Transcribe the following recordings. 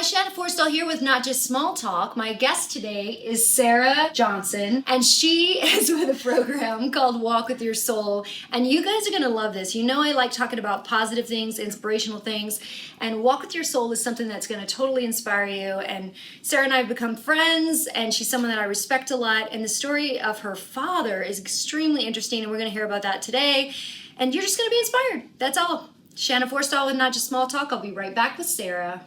Hi, Shanna Forrestall here with Not Just Small Talk. My guest today is Sara Johnson, and she is with a program called Walk With Your Soul. And you guys are going to love this. You know I like talking about positive things, inspirational things, and Walk With Your Soul is something that's going to totally inspire you. And Sara and I have become friends, and she's someone that I respect a lot. And the story of her father is extremely interesting, and we're going to hear about that today. And you're just going to be inspired. That's all. Shanna Forrestall with Not Just Small Talk. I'll be right back with Sara.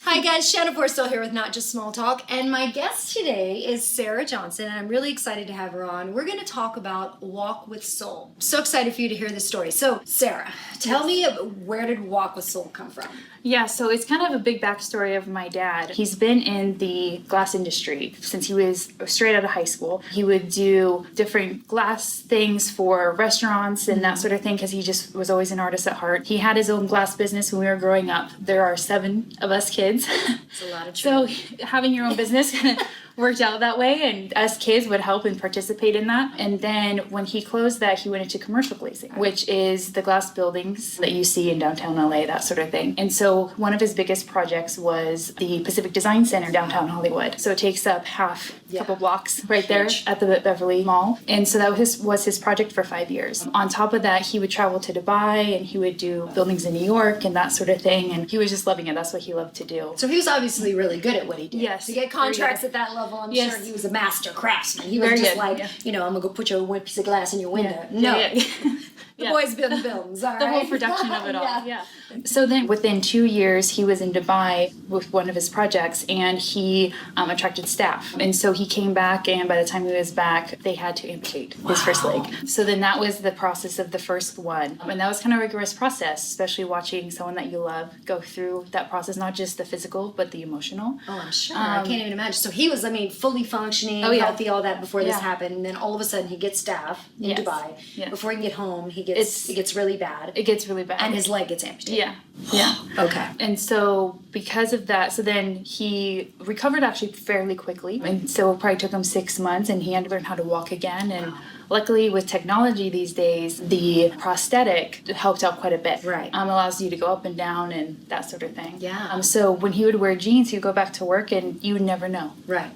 Hi guys, Shanna Forrestall here with Not Just Small Talk, and my guest today is Sara Johnson, and I'm really excited to have her on. We're going to talk about Walk with Soul. I'm so excited for you to hear this story. So, Sara, tell me, where did Walk with Soul come from? Yeah, so it's kind of a big backstory of my dad. He's been in the glass industry since he was straight out of high school. He would do different glass things for restaurants and that sort of thing because he just was always an artist at heart. He had his own glass business when we were growing up. There are 7 of us kids. It's a lot of trouble. So having your own business worked out that way, and us kids would help and participate in that. And then when he closed that, he went into commercial glazing, which is the glass buildings that you see in downtown LA, that sort of thing. And so one of his biggest projects was the Pacific Design Center downtown Hollywood. So it takes up couple blocks right there at the Beverly Mall. And so that was his project for 5 years. On top of that, he would travel to Dubai and he would do buildings in New York and that sort of thing. And he was just loving it. That's what he loved to do. So he was obviously really good at what he did. Yes. To get contracts at that level, I'm sure he was a master craftsman. He was Very just good. I'm going to go put one piece of glass in your window. Yeah. The boys building buildings, all right? The whole production of it all, yeah. So then within 2 years, he was in Dubai with one of his projects, and he attracted staff. And so he came back, and by the time he was back, they had to amputate his first leg. So then that was the process of the first one. And that was kind of a rigorous process, especially watching someone that you love go through that process, not just the physical, but the emotional. Oh, I'm sure. I can't even imagine. So he was, fully functioning, healthy, all that before this happened. And then all of a sudden, he gets staff in Dubai. Yes. Before he can get home, it gets really bad. It gets really bad. And his leg gets amputated. Yeah. Okay. And so because of that, so then he recovered actually fairly quickly. And so it probably took him 6 months, and he had to learn how to walk again. And luckily with technology these days, the prosthetic helped out quite a bit. Right. Allows you to go up and down and that sort of thing. Yeah. So when he would wear jeans, he would go back to work and you would never know. Right.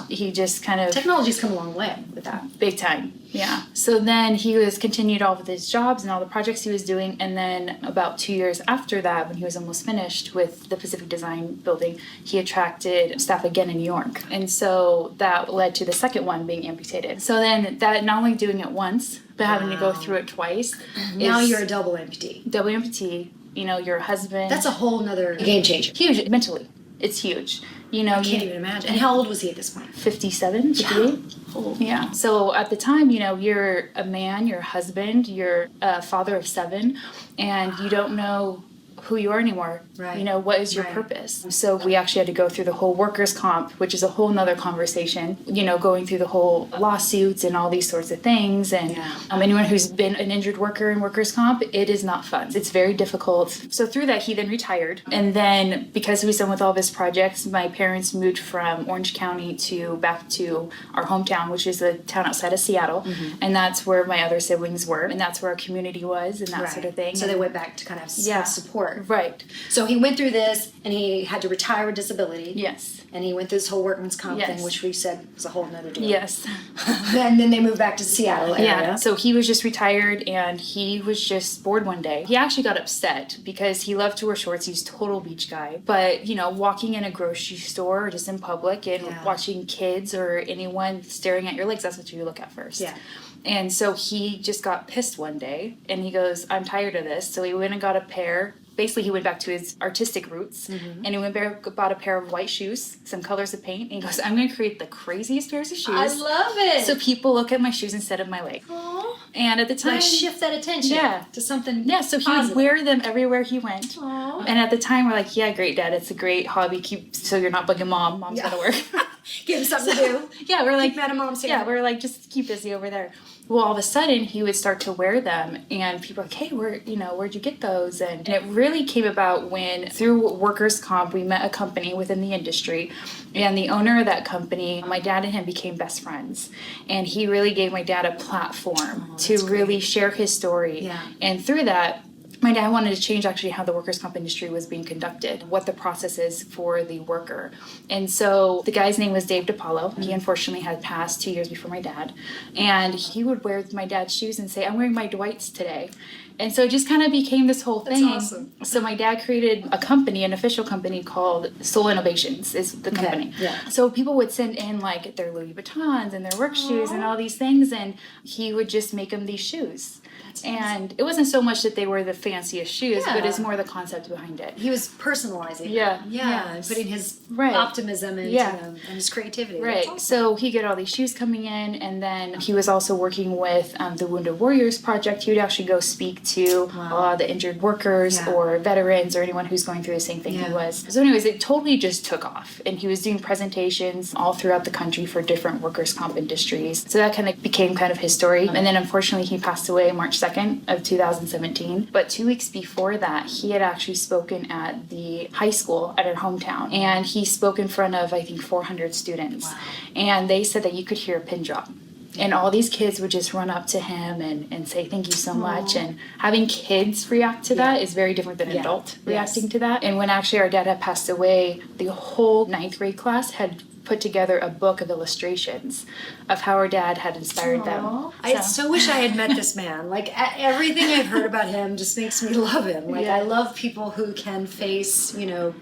He just kind of... Technology's come a long way with that. Big time. Yeah. So then he was continued all of his jobs and all the projects he was doing. And then about 2 years after that, when he was almost finished with the Pacific Design building, he attracted staff again in New York. And so that led to the second one being amputated. So then that not only doing it once, but having to go through it twice. Now you're a double amputee. Double amputee. Your husband. That's a whole nother game changer. Huge. Mentally. It's huge. I can't even imagine. And how old was he at this point? 57, 58. Old. Yeah. So at the time, you're a man, you're a husband, you're a father of 7, and you don't know who you are anymore. Right. What is your purpose? So we actually had to go through the whole workers' comp, which is a whole nother conversation, going through the whole lawsuits and all these sorts of things. And anyone who's been an injured worker in workers' comp, it is not fun. It's very difficult. So through that, he then retired. And then because he was done with all of his projects, my parents moved from Orange County back to our hometown, which is a town outside of Seattle. Mm-hmm. And that's where my other siblings were. And that's where our community was and that sort of thing. So they went back to kind of support. Right. So he went through this, and he had to retire with disability. Yes. And he went through this whole workman's comp thing, which we said was a whole nother deal. Yes. And then they moved back to Seattle area. Yeah. So he was just retired, and he was just bored one day. He actually got upset because he loved to wear shorts. He's a total beach guy. But, walking in a grocery store or just in public and watching kids or anyone staring at your legs, that's what you look at first. Yeah. And so he just got pissed one day, and he goes, I'm tired of this. So he went and got a pair. Basically, he went back to his artistic roots, and he went back, bought a pair of white shoes, some colors of paint, and he goes, I'm going to create the craziest pairs of shoes. I love it. So people look at my shoes instead of my leg. Aww. And at the time... shift that attention to something so he would wear them everywhere he went. Aww. And at the time, we're like, yeah, great, Dad. It's a great hobby. So you're not bugging Mom. Mom's got to work. Give him something to do. Yeah, we're like... Keep out of Mom's hair. Yeah, we're like, just keep busy over there. Well, all of a sudden he would start to wear them, and people were like, hey, where'd you get those? And it really came about when, through workers' comp, we met a company within the industry, and the owner of that company, my dad and him became best friends. And he really gave my dad a platform to really share his story. Yeah. And through that, my dad wanted to change actually how the workers' comp industry was being conducted, what the process is for the worker. And so the guy's name was Dave DiPaolo. He unfortunately had passed 2 years before my dad. And he would wear my dad's shoes and say, I'm wearing my Dwight's today. And so it just kind of became this whole thing. That's awesome. So my dad created a company, an official company called Soul Innovations is the company. Okay. Yeah. So people would send in like their Louis Vuittons and their work shoes and all these things, and he would just make them these shoes. And it wasn't so much that they were the fanciest shoes, but it's more the concept behind it. He was personalizing. Yeah. And putting his Right. optimism into them and his creativity. Right. Awesome. So he got all these shoes coming in, and then he was also working with the Wounded Warriors Project. He would actually go speak to the injured workers or veterans or anyone who's going through the same thing he was. So anyways, it totally just took off, and he was doing presentations all throughout the country for different workers' comp industries. So that kind of became kind of his story. And then unfortunately he passed away March 2nd of 2017. But 2 weeks before that, he had actually spoken at the high school at our hometown, and he spoke in front of, I think, 400 students. Wow. And they said that you could hear a pin drop. And all these kids would just run up to him and say, thank you so much. And having kids react to that is very different than an adult reacting to that. And when actually our dad had passed away, the whole 9th grade class had put together a book of illustrations of how our dad had inspired them. I so wish I had met this man. Like, everything I've heard about him just makes me love him. Like, I love people who can face,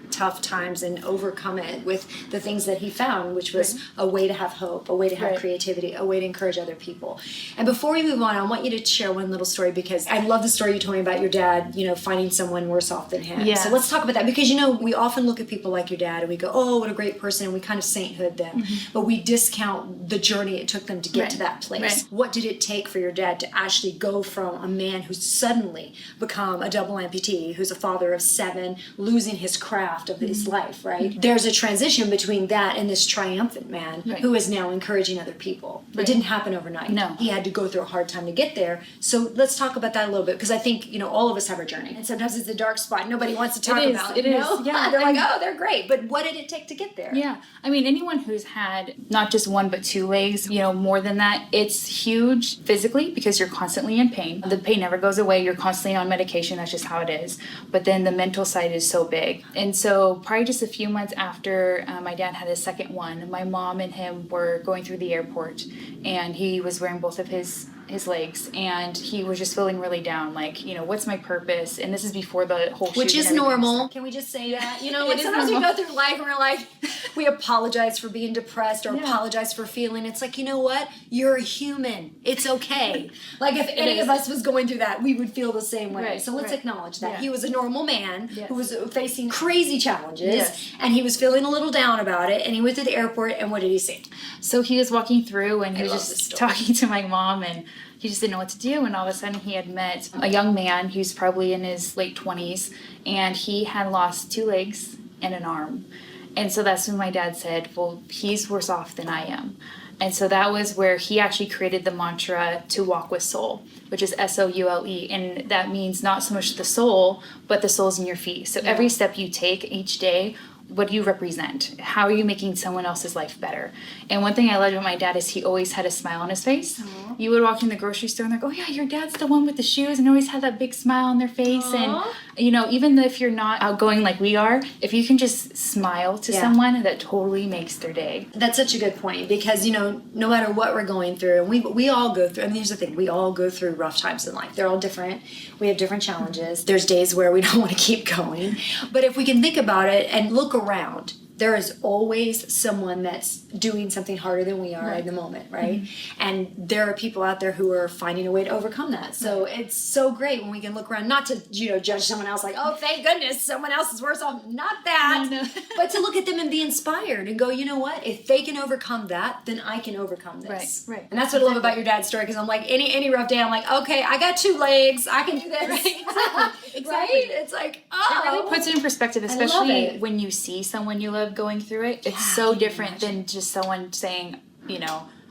tough times and overcome it with the things that he found, which was a way to have hope, a way to have creativity, a way to encourage other people. And before we move on, I want you to share one little story, because I love the story you told me about your dad, finding someone worse off than him. Yeah. So let's talk about that, because, we often look at people like your dad and we go, oh, what a great person, and we kind of sainthood them, but we discount the journey it took them to get to that place. Right. What did it take for your dad to actually go from a man who's suddenly become a double amputee, who's a father of 7, losing his craft of his life, right? There's a transition between that and this triumphant man who is now encouraging other people. It didn't happen overnight. No. He had to go through a hard time to get there. So let's talk about that a little bit, because I think, all of us have a journey. And sometimes it's a dark spot nobody wants to talk about. It is. Yeah. They're like, oh, they're great. But what did it take to get there? Yeah. I mean, anyone who's had not just 1 but 2 legs, more than that, it's huge physically, because you're constantly in pain. The pain never goes away. You're constantly on medication. That's just how it is. But then the mental side is so big. And so probably just a few months after my dad had his second one, my mom and him were going through the airport, and he was wearing both of his legs, and he was just feeling really down, like, what's my purpose? And this is before the whole shoot. Which is normal. Can we just say that? Like sometimes we go through life and we're like, we apologize for being depressed or apologize for feeling. It's like, you know what? You're a human. It's okay. Like, if any of us was going through that, we would feel the same way. So let's acknowledge that. He was a normal man who was facing crazy challenges, and he was feeling a little down about it, and he went to the airport, and what did he say? So he was walking through, and he was just talking to my mom, and he just didn't know what to do, and all of a sudden he had met a young man who's probably in his late 20s, and he had lost 2 legs and an arm. And so that's when my dad said, well, he's worse off than I am. And so that was where he actually created the mantra to walk with soul, which is SOULE. And that means not so much the soul, but the soles in your feet. So every step you take each day, what do you represent? How are you making someone else's life better? And one thing I loved about my dad is he always had a smile on his face. Aww. You would walk in the grocery store and they're like, oh yeah, your dad's the one with the shoes, and always had that big smile on their face. Aww. And even if you're not outgoing like we are, if you can just smile to someone, that totally makes their day. That's such a good point, because no matter what we're going through, and we all go through, here's the thing, we all go through rough times in life. They're all different. We have different challenges. There's days where we don't want to keep going. But if we can think about it and look around, there is always someone that's doing something harder than we are in the moment, right? Mm-hmm. And there are people out there who are finding a way to overcome that. So it's so great when we can look around, not to judge someone else like, oh, thank goodness someone else is worse off. Not that. No. But to look at them and be inspired and go, you know what? If they can overcome that, then I can overcome this. Right. And that's what I love about your dad's story, because I'm like, any rough day, I'm like, okay, I got 2 legs. I can do this. Right? Exactly. Right? It's like, oh. It really puts it in perspective, especially when you see someone you love going through it. It's so different than just someone saying,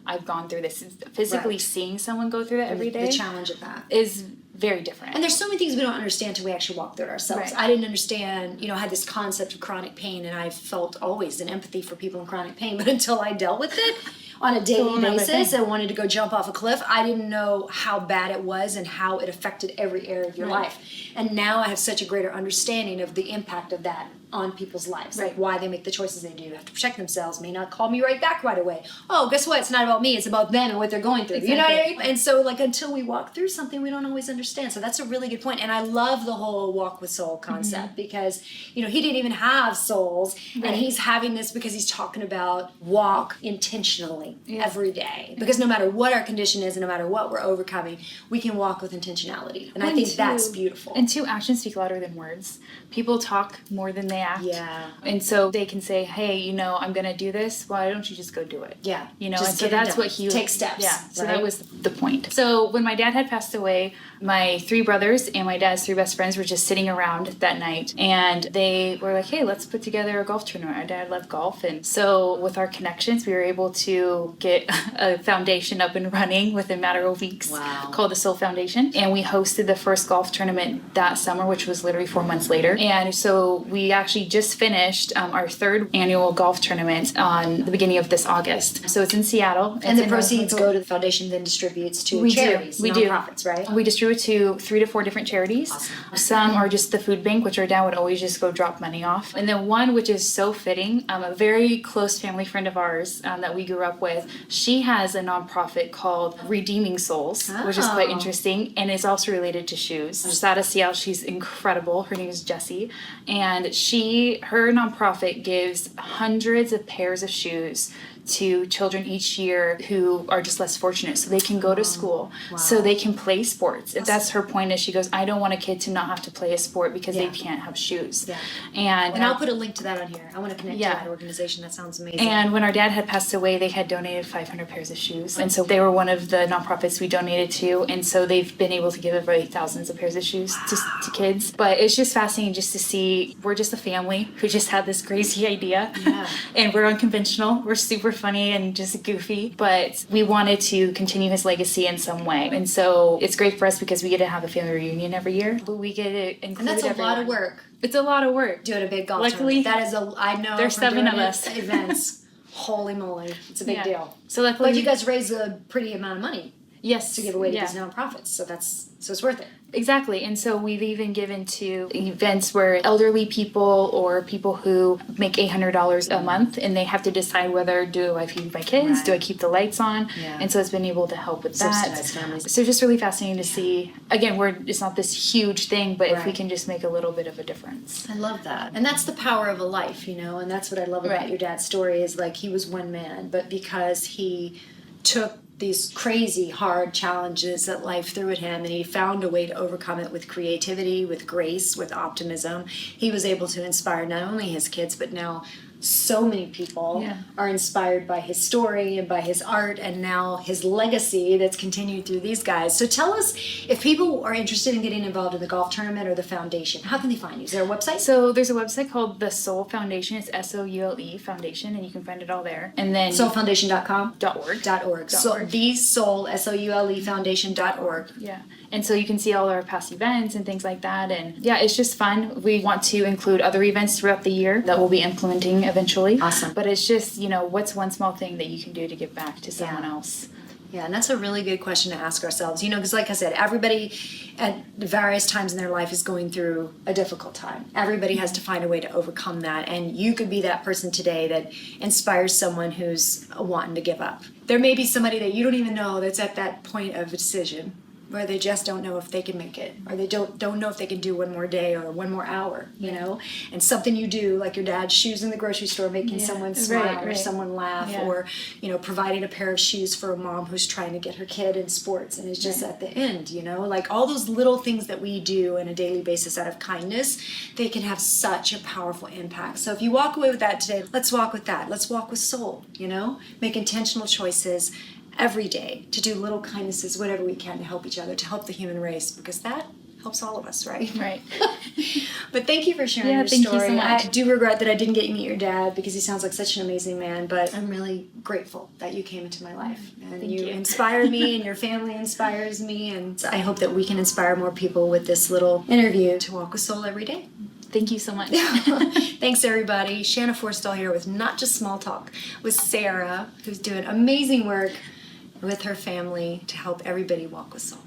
I've gone through this. Physically seeing someone go through that every day. The challenge of that is very different. And there's so many things we don't understand till we actually walk through it ourselves. I didn't understand, I had this concept of chronic pain, and I felt always an empathy for people in chronic pain, but until I dealt with it on a daily basis and wanted to go jump off a cliff, I didn't know how bad it was and how it affected every area of your life. And now I have such a greater understanding of the impact of that on people's lives, like why they make the choices they do, have to protect themselves, may not call me right back right away. Oh, guess what? It's not about me, it's about them and what they're going through. You know what I mean? And so until we walk through something, we don't always understand. So that's a really good point. And I love the whole walk with soul concept because, he didn't even have souls, and he's having this because he's talking about walk intentionally every day. Because no matter what our condition is and no matter what we're overcoming, we can walk with intentionality. And I think that's beautiful. And actions speak louder than words. People talk more than they act. Yeah. And so they can say, hey, I'm going to do this. Why don't you just go do it? Yeah. And so that's what he... Take steps. Yeah. So that was the point. So when my dad had passed away, my 3 brothers and my dad's 3 best friends were just sitting around that night. And they were like, hey, let's put together a golf tournament. My dad loved golf. And so with our connections, we were able to get a foundation up and running within a matter of weeks called the Soul Foundation. And we hosted the first golf tournament that summer, which was literally 4 months later. And so we actually just finished our 3rd annual golf tournament on the beginning of this August. So it's in Seattle. And the proceeds go to the foundation, then distributes to charities, nonprofits, right? We distribute to 3 to 4 different charities. Awesome. Some are just the food bank, which our dad would always just go drop money off. And then one, which is so fitting, a very close family friend of ours that we grew up with, she has a nonprofit called Redeeming Souls, which is quite interesting, and it's also related to shoes. Just out of Seattle, she's incredible. Her name is Jessie. And her nonprofit gives hundreds of pairs of shoes to children each year who are just less fortunate, so they can go to school, so they can play sports. That's her point. Is she goes, I don't want a kid to not have to play a sport because they can't have shoes. And I'll put a link to that on here. I want to connect to that organization. That sounds amazing. And when our dad had passed away, they had donated 500 pairs of shoes, and so they were one of the nonprofits we donated to, and so they've been able to give away thousands of pairs of shoes to kids. But it's just fascinating just to see, we're just a family who just had this crazy idea, and we're unconventional, we're super funny and just goofy, but we wanted to continue his legacy in some way. And so it's great for us because we get to have a family reunion every year, but we get to include And that's a lot of work. It's a lot of work. Doing a big golf Luckily, tournament. That is I know there's 7 of us. Events. Holy moly. It's a big deal. So luckily, but you guys raise a pretty amount of money. Yes. To give away to these nonprofits. So it's worth it. Exactly. And so we've even given to events where elderly people or people who make $800 a month, and they have to decide whether, do I feed my kids? Do I keep the lights on? And so it's been able to help with that. Subsidized families. So just really fascinating to see. Again, it's not this huge thing, but if we can just make a little bit of a difference. I love that. And that's the power of a life, and that's what I love about your dad's story is he was one man, but because he took these crazy hard challenges that life threw at him, and he found a way to overcome it with creativity, with grace, with optimism. He was able to inspire not only his kids, but now so many people are inspired by his story and by his art, and now his legacy that's continued through these guys. So tell us, if people are interested in getting involved in the golf tournament or the foundation, how can they find you? Is there a website? So there's a website called the Soul Foundation. It's SOULE Foundation, and you can find it all there. And then soulfoundation.com? .org. So the Soul, SOULE Foundation.org. Yeah. And so you can see all our past events and things like that. And it's just fun. We want to include other events throughout the year that we'll be implementing eventually. Awesome. But it's just, what's one small thing that you can do to give back to someone else? Yeah, and that's a really good question to ask ourselves. Because like I said, everybody at various times in their life is going through a difficult time. Everybody has to find a way to overcome that. And you could be that person today that inspires someone who's wanting to give up. There may be somebody that you don't even know that's at that point of a decision, where they just don't know if they can make it, or they don't know if they can do one more day or one more hour, and something you do, like your dad's shoes in the grocery store, making someone smile or someone laugh, or providing a pair of shoes for a mom who's trying to get her kid in sports and is just at the end, like all those little things that we do on a daily basis out of kindness, they can have such a powerful impact. So if you walk away with that today, let's walk with that. Let's walk with soul, make intentional choices every day to do little kindnesses, whatever we can, to help each other, to help the human race, because that helps all of us, right? Right. But thank you for sharing your thank you story. so much. I do regret that I didn't get you to meet your dad because he sounds like such an amazing man, but I'm really grateful that you came into my life. And Thank you you. inspire me and your family inspires me, and I hope that we can inspire more people with this little interview to walk with soul every day. Thank you so much. Thanks, everybody. Shanna Forrestall here with Not Just Small Talk with Sara, who's doing amazing work with her family to help everybody walk with soul.